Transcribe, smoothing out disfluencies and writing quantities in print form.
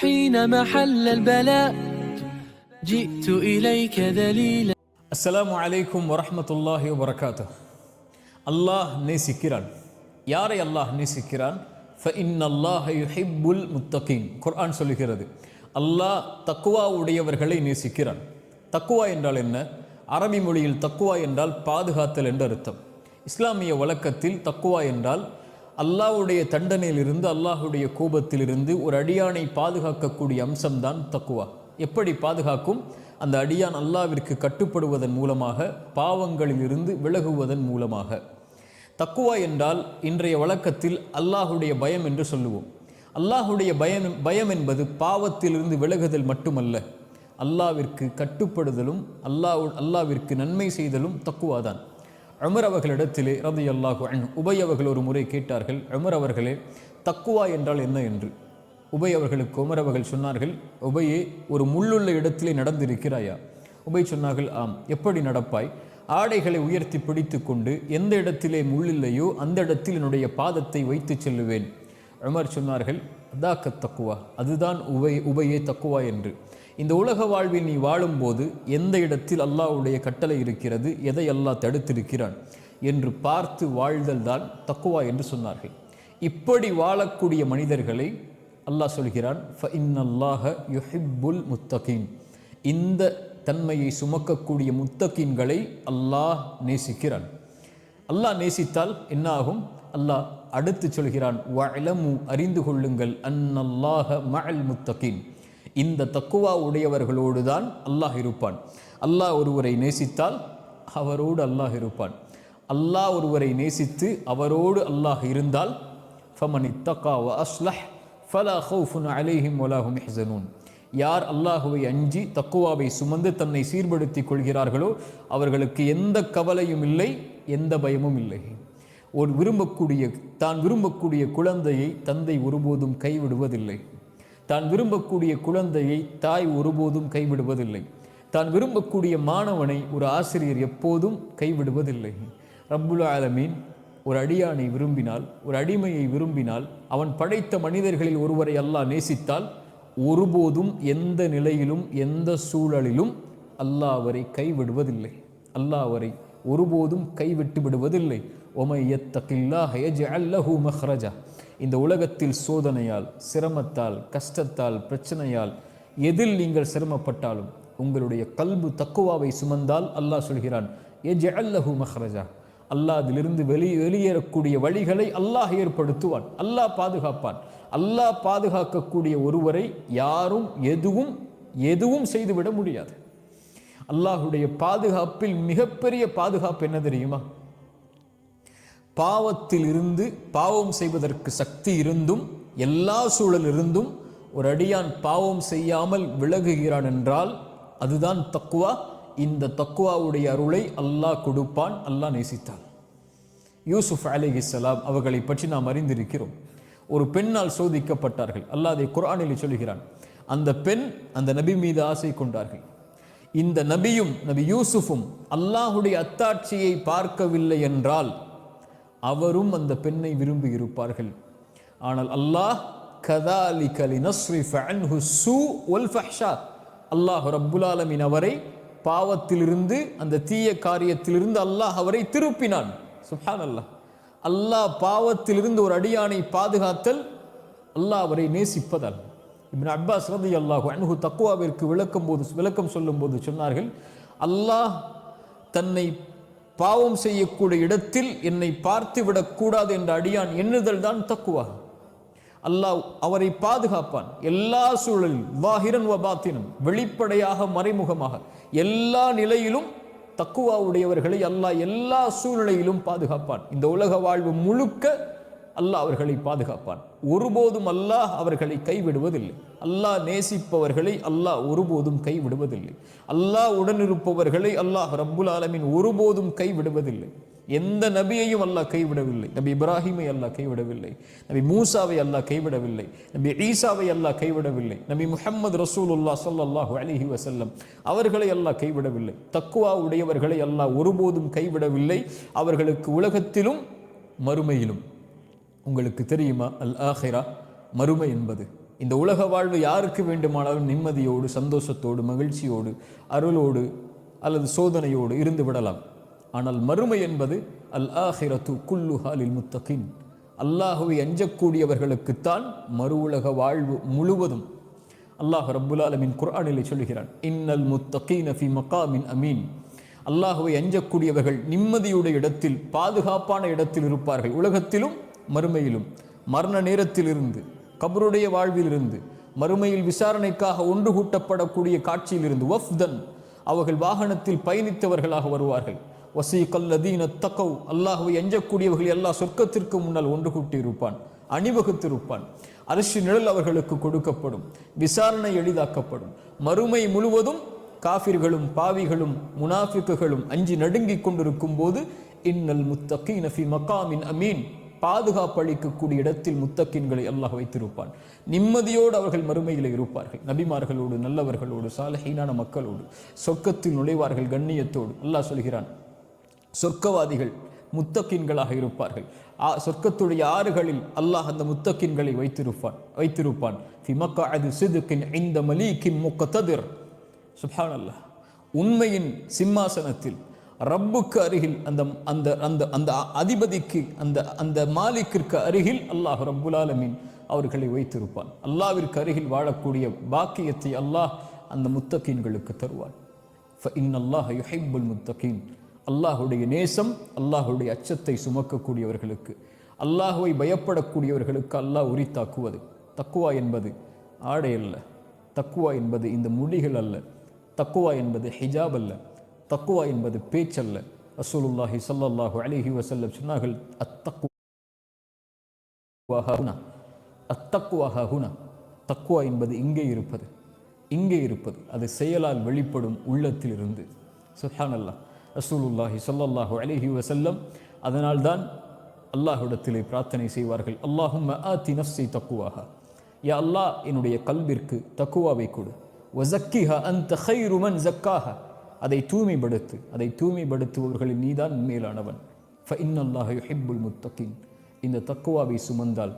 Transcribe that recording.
حين محل البلاء جئت إليك ذليلا. السلام عليكم ورحمة الله وبركاته. அல்லாஹ் நேசிக்கிறான். யாரை அல்லாஹ் நேசிக்கிறான்? فإن الله يحب المتقين. குர்ஆன் சொல்லுகிறது, அல்லாஹ் தக்வா உடையவர்களை நேசிக்கிறான். தக்வா என்றால் என்ன? அரபி மொழியில் தக்வா என்றால் பாதுகாத்தல் என்று அர்த்தம். இஸ்லாமிய வழக்கத்தில் தக்வா என்றால் அல்லாஹ்வுடைய தண்டனையிலிருந்து, அல்லாஹ்வுடைய கோபத்திலிருந்து ஒரு அடியானை பாதுகாக்கக்கூடிய அம்சம்தான் தக்வா. எப்படி பாதுகாக்கும்? அந்த அடியான் அல்லாஹ்விற்கு கட்டுப்படுவதன் மூலமாக, பாவங்களிலிருந்து விலகுவதன் மூலமாக. தக்குவா என்றால் இன்றைய வழக்கத்தில் அல்லாஹுடைய பயம் என்று சொல்லுவோம். அல்லாஹுடைய பயம் என்பது பாவத்திலிருந்து விலகுதல் மட்டுமல்ல, அல்லாஹ்விற்கு கட்டுப்படுதலும் அல்லாஹ்விற்கு நன்மை செய்தலும் தக்குவா தான். உமர் அவர்களிடத்திலே ரலியல்லாஹு அன்ஹு உபை அவர்கள் ஒரு முறை கேட்டார்கள், உமர் அவர்களே, தக்குவா என்றால் என்ன என்று. உபை அவர்களுக்கு உமர் அவர்கள் சொன்னார்கள், உபையே, ஒரு முள்ளுள்ள இடத்திலே நடந்திருக்கிறாயா? உபை சொன்னார்கள், ஆம். எப்படி நடப்பாய்? ஆடைகளை உயர்த்தி பிடித்து கொண்டு எந்த இடத்திலே முள்ளில்லையோ அந்த இடத்தில் என்னுடைய பாதத்தை வைத்து செல்லுவேன். உமர் சொன்னார்கள், அதாக்க தக்குவா, அதுதான் உபையே தக்குவா என்று. இந்த உலக வாழ்வில் நீ வாழும்போது எந்த இடத்தில் அல்லாஹ்வுடைய கட்டளை இருக்கிறது, எதை அல்லாஹ் தடுத்திருக்கிறான் என்று பார்த்து வாழ்தல் தான் தக்குவா என்று சொன்னார்கள். இப்படி வாழக்கூடிய மனிதர்களை அல்லாஹ் சொல்கிறான், ஃபஇன்னல்லாஹ யுஹிப்புல் முத்தகீன். இந்த தன்மையை சுமக்கக்கூடிய முத்தகீன்களை அல்லாஹ் நேசிக்கிறான். அல்லாஹ் நேசித்தால் என்ன ஆகும்? அல்லாஹ் அடுத்து சொல்கிறான், வஅலமு, அறிந்து கொள்ளுங்கள், அன்னல்லாஹ மஅல் முத்தகீன். இந்த தக்குவா உடையவர்களோடு தான் அல்லாஹ் இருப்பான். அல்லாஹ் ஒருவரை நேசித்தால் அவரோடு அல்லாஹ் இருப்பான். அல்லாஹ் ஒருவரை நேசித்து அவரோடு அல்லாஹ் இருந்தால், ஃபமன் இத்தகா வ அஸ்லஹ் ஃபலா ஹௌஃபுன் அலைஹிம் வலா ஹும் யஹ்ஸனூன். யார் அல்லாஹுவை அஞ்சி தக்குவாவை சுமந்து தன்னை சீர்படுத்தி கொள்கிறார்களோ அவர்களுக்கு எந்த கவலையும் இல்லை, எந்த பயமும் இல்லை. தான் விரும்பக்கூடிய குழந்தையை தந்தை ஒருபோதும் கைவிடுவதில்லை. தான் விரும்பக்கூடிய குழந்தையை தாய் ஒருபோதும் கைவிடுவதில்லை. தான் விரும்பக்கூடிய மாணவனை ஒரு ஆசிரியர் எப்போதும் கைவிடுவதில்லை. ரப்புல் ஆலமீன் ஒரு அடியானை விரும்பினால், ஒரு அடிமையை விரும்பினால், அவன் படைத்த மனிதர்களில் ஒருவரை அல்லாஹ் நேசித்தால் ஒருபோதும் எந்த நிலையிலும் எந்த சூழலிலும் அல்லாஹ் அவரை கைவிடுவதில்லை. அல்லாஹ் அவரை ஒருபோதும் கைவிட்டு விடுவதில்லை. ஒமை யத்தகில்லாஹ யஜ்அல் லஹு மக்ரஜா. இந்த உலகத்தில் சோதனையால், சிரமத்தால், கஷ்டத்தால், பிரச்சனையால் எதில் நீங்கள் சிரமப்பட்டாலும் உங்களுடைய கல்பு தக்குவாவை சுமந்தால் அல்லாஹ் சொல்கிறான், யஜ்அல் லஹு மக்ரஜா. அல்லாஹ் அதிலிருந்து வெளியேறக்கூடிய வழிகளை அல்லாஹ் ஏற்படுத்துவான், அல்லாஹ் பாதுகாப்பான். அல்லாஹ் பாதுகாக்கக்கூடிய ஒருவரை யாரும் எதுவும் செய்துவிட முடியாது. அல்லாஹுடைய பாதுகாப்பில் மிகப்பெரிய பாதுகாப்பு என்ன தெரியுமா? பாவத்தில் இருந்து, பாவம் செய்வதற்கு சக்தி இருந்தும், எல்லா சூழலிருந்தும் ஒரு அடியான் பாவம் செய்யாமல் விலகுகிறான் என்றால் அதுதான் தக்குவா. இந்த தக்குவாவுடைய அருளை அல்லாஹ் கொடுப்பான், அல்லாஹ் நேசித்தான். யூசுப் அலைஹிஸ்ஸலாம் அவர்களை பற்றி நாம் அறிந்திருக்கிறோம். ஒரு பெண்ணால் சோதிக்கப்பட்டார்கள். அல்லாஹ் அதை குர்ஆனில் சொல்கிறான். அந்த பெண் அந்த நபி மீது ஆசை கொண்டார்கள். இந்த நபியும் நபி யூசுஃபும் அல்லாஹுடைய அத்தாட்சியை பார்க்கவில்லை என்றால் அவரும் அந்த பெண்ணை விரும்பி இருப்பார்கள். ஆனால் அல்லாஹ் கதாலிக லினஸ்ரிஃப அன்ஹு ஸூ வல் ஃபஹ்ஷா, அல்லாஹ் ரப்புல் ஆலமீன் அவரை பாவத்திலிருந்து, அந்த தீய காரியத்திலிருந்து அல்லாஹ் அவரை திருப்பினான். சுப்ஹானல்லாஹ். அல்லாஹ் பாவத்திலிருந்து ஒரு அடியானை பாதுகாத்தல் அல்லாஹ் அவரை நேசிப்பதால். இப்னு அப்பாஸ் ரலியல்லாஹு அன்ஹு தக்வாவிற்கு விளக்கம் சொல்லும்போது சொன்னார்கள், அல்லாஹ் தன்னை பாவம் செய்யக்கூடிய இடத்தில் என்னை பார்த்து விடக்கூடாது என்ற அடியான் எண்ணுதல் தான் தக்குவா. அல்லாஹ் அவரை பாதுகாப்பான் எல்லா சூழலிலும், வாஹிரன் வ பாத்தினன், வெளிப்படையாக மறைமுகமாக எல்லா நிலையிலும் தக்குவா உடையவர்களை அல்லாஹ் எல்லா சூழ்நிலையிலும் பாதுகாப்பான். இந்த உலக வாழ்வு முழுக்க அல்லாஹ் அவர்களை பாதுகாப்பான். ஒருபோதும் அல்லாஹ் அவர்களை கைவிடுவதில்லை. அல்லாஹ் நேசிப்பவர்களை அல்லாஹ் ஒருபோதும் கைவிடுவதில்லை. அல்லாஹ் உடனிருப்பவர்களை அல்லாஹ் ரப்புல் ஆலமீன் ஒருபோதும் கைவிடுவதில்லை. எந்த நபியையும் அல்லாஹ் கைவிடவில்லை. நபி இப்ராஹிமை அல்லாஹ் கைவிடவில்லை. நபி மூசாவை அல்லாஹ் கைவிடவில்லை. நபி ஈசாவை அல்லாஹ் கைவிடவில்லை. நபி முஹம்மது ரசூலுல்லாஹ் ஸல்லல்லாஹு அலைஹி வஸல்லம் அவர்களை அல்லாஹ் கைவிடவில்லை. தக்வா உடையவர்களை அல்லாஹ் ஒருபோதும் கைவிடவில்லை. அவர்களுக்கு உலகத்திலும் மறுமையிலும். உங்களுக்கு தெரியுமா, அல் ஆஹிரா, மறுமை என்பது இந்த உலக வாழ்வு யாருக்கு வேண்டுமானாலும் நிம்மதியோடு, சந்தோஷத்தோடு, மகிழ்ச்சியோடு, அருளோடு அல்லது சோதனையோடு இருந்து விடலாம். ஆனால் மறுமை என்பது அல் ஆஹிரத்து குல்லுஹா லில் முத்தகீன், அல்லாஹுவை அஞ்சக்கூடியவர்களுக்குத்தான் மறு உலக வாழ்வு முழுவதும். அல்லாஹ் ரப்புல் ஆலமீன் குர்ஆனிலே சொல்கிறான், இன்னல் முத்தகீன ஃபீ மகாமின் அமீன், அல்லாஹுவை அஞ்சக்கூடியவர்கள் நிம்மதியுடைய இடத்தில், பாதுகாப்பான இடத்தில் இருப்பார்கள். உலகத்திலும் மறுமையிலும், மரண நேரத்திலிருந்து, கபருடைய வாழ்விலிருந்து, மறுமையில் விசாரணைக்காக ஒன்று கூட்டப்படக்கூடிய காட்சியிலிருந்து, வஃப்தன் அவர்கள் வாகனத்தில் பயணித்தவர்களாக வருவார்கள். வசீகல்லதீன தகவ், அல்லாஹுவை அஞ்சக்கூடியவர்கள் அல்லாஹ் சொர்க்கத்திற்கு முன்னால் ஒன்று கூட்டி இருப்பான், அணிவகுத்திருப்பான். அரிசி நிழல் அவர்களுக்கு கொடுக்கப்படும், விசாரணை எளிதாக்கப்படும். மறுமை முழுவதும் காஃபிர்களும் பாவிகளும் முனாஃபிக்குகளும் அஞ்சி நடுங்கிக் கொண்டிருக்கும் போது இன்னல் முத்தகீன ஃபீ மகாமின் அமீன், பாதுகாப்பு அளிக்கக்கூடிய இடத்தில் முத்தகீன்களை அல்லாஹ் வைத்திருப்பான். நிம்மதியோடு அவர்கள் மறுமையில் இருப்பார்கள். நபிமார்களோடு, நல்லவர்களோடு, சாலிஹீனான மக்களோடு சொர்க்கத்தில் நுழைவார்கள் கண்ணியத்தோடு. அல்லாஹ் சொல்கிறான், சொர்க்கவாதிகள் முத்தகீன்களாக இருப்பார்கள். சொர்க்கத்துடைய ஆறுகளில் அல்லாஹ் அந்த முத்தகீன்களை வைத்திருப்பான். ஃபி மக்அதி சித்கின் இன்த மலீகின் முக்ததிர். சுப்ஹானல்லாஹ், உண்மையின் சிம்மாசனத்தில் ரப்புக்கு அருகில், அந்த அந்த அந்த அந்த அதிபதிக்கு, அந்த அந்த மாலிக்கிற்கு அருகில் அல்லாஹ் ரப்புல் ஆலமீன் அவர்களை வைத்திருப்பான். அல்லாஹ்விற்கு அருகில் வாழக்கூடிய பாக்கியத்தை அல்லாஹ் அந்த முத்தகீன்களுக்கு தருவான். ஃபஇன்னல்லாஹ யுஹிப்புல் முத்தகீன், அல்லாஹுடைய நேசம், அல்லாஹுடைய அச்சத்தை சுமக்கக்கூடியவர்களுக்கு, அல்லாஹுவை பயப்படக்கூடியவர்களுக்கு அல்லாஹ் உரித்தாக்குவது. தக்குவா என்பது ஆடை அல்ல, தக்குவா என்பது இந்த முடிகள் அல்ல, தக்குவா என்பது ஹிஜாப் அல்ல, தக்குவா என்பது பேச்சல்ல. ரசூலுல்லாஹி ஸல்லல்லாஹு அலைஹி வஸல்லம் சொன்னார்கள், அத்தக்குவா ஹுனா, தக்குவா என்பது இங்கே இருப்பது, இங்கே இருப்பது, அது செயலால் வெளிப்படும் உள்ளத்தில் இருந்து. சுப்ஹானல்லாஹ். ரசூலுல்லாஹி ஸல்லல்லாஹு அலைஹி வஸல்லம் அதனால்தான் அல்லாஹ்விடத்திலே பிரார்த்தனை செய்வார்கள், அல்லாஹும்ம ஆதி நஃப்ஸி தக்குவாஹா, யா அல்லாஹ் என்னுடைய கல்விற்கு தக்குவாவை கொடு. வஸக்கிஹா அன்த கைரு மன் ஸக்காஹா, அதை தூய்மைப்படுத்து, அதை தூய்மைப்படுத்துபவர்களில் நீதான் மேலானவன். ஃபஇன்னல்லாஹ யுஹிப்புல் முத்தகீன், இந்த தக்குவாவை சுமந்தால்